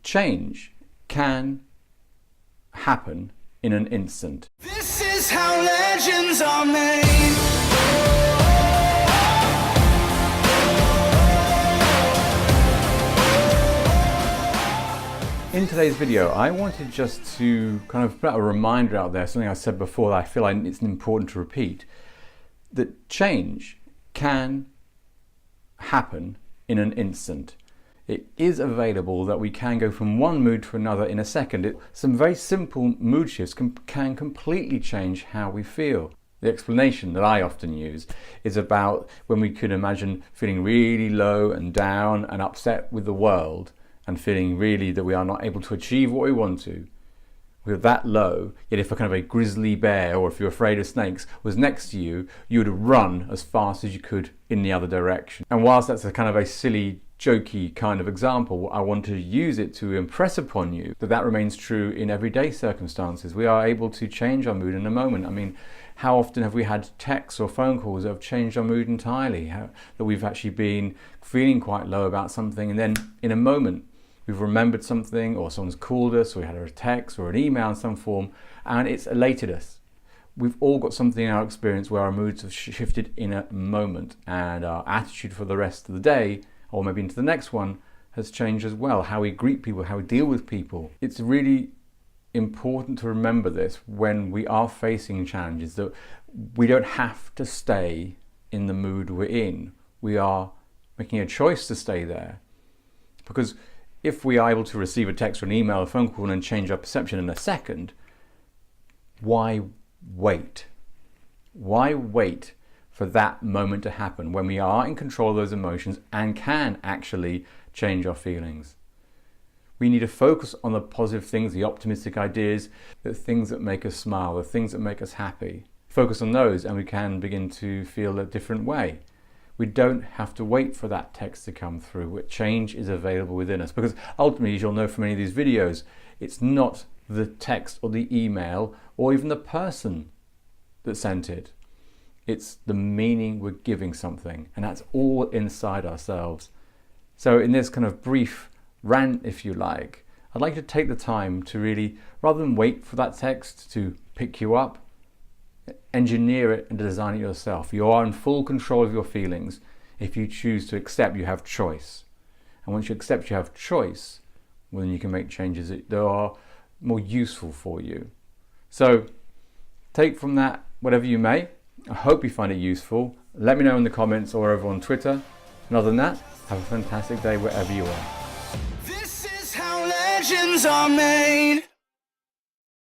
change can happen in an instant. This is how legends are made. In today's video, I wanted just to kind of put a reminder out there, something I said before that I feel like it's important to repeat, that change can happen in an instant. It is available that we can go from one mood to another in a second. Some very simple mood shifts can completely change how we feel. The explanation that I often use is about when we could imagine feeling really low and down and upset with the world and feeling really that we are not able to achieve what we want to. We're that low, yet if a kind of a grizzly bear, or if you're afraid of snakes, was next to you, you would run as fast as you could in the other direction. And whilst that's a kind of a silly, jokey kind of example, I want to use it to impress upon you that remains true in everyday circumstances. We are able to change our mood in a moment. I mean, how often have we had texts or phone calls that have changed our mood entirely? That we've actually been feeling quite low about something, and then in a moment, we've remembered something, or someone's called us, or we had a text or an email in some form, and it's elated us. We've all got something in our experience where our moods have shifted in a moment, and our attitude for the rest of the day, or maybe into the next one, has changed as well. How we greet people, how we deal with people. It's really important to remember this when we are facing challenges, that we don't have to stay in the mood we're in. We are making a choice to stay there. Because if we are able to receive a text or an email, a phone call, and change our perception in a second, why wait? Why wait for that moment to happen when we are in control of those emotions and can actually change our feelings? We need to focus on the positive things, the optimistic ideas, the things that make us smile, the things that make us happy. Focus on those and we can begin to feel a different way. We don't have to wait for that text to come through. Change is available within us, because ultimately, as you'll know from many of these videos, it's not the text or the email or even the person that sent it. It's the meaning we're giving something, and that's all inside ourselves. So in this kind of brief rant, if you like, I'd like to take the time to really, rather than wait for that text to pick you up, engineer it and design it yourself. You are in full control of your feelings. If you choose to accept, you have choice. And once you accept you have choice, well, then you can make changes that are more useful for you. So take from that whatever you may. I hope you find it useful. Let me know in the comments or over on Twitter. And other than that, have a fantastic day wherever you are. This is how legends are made.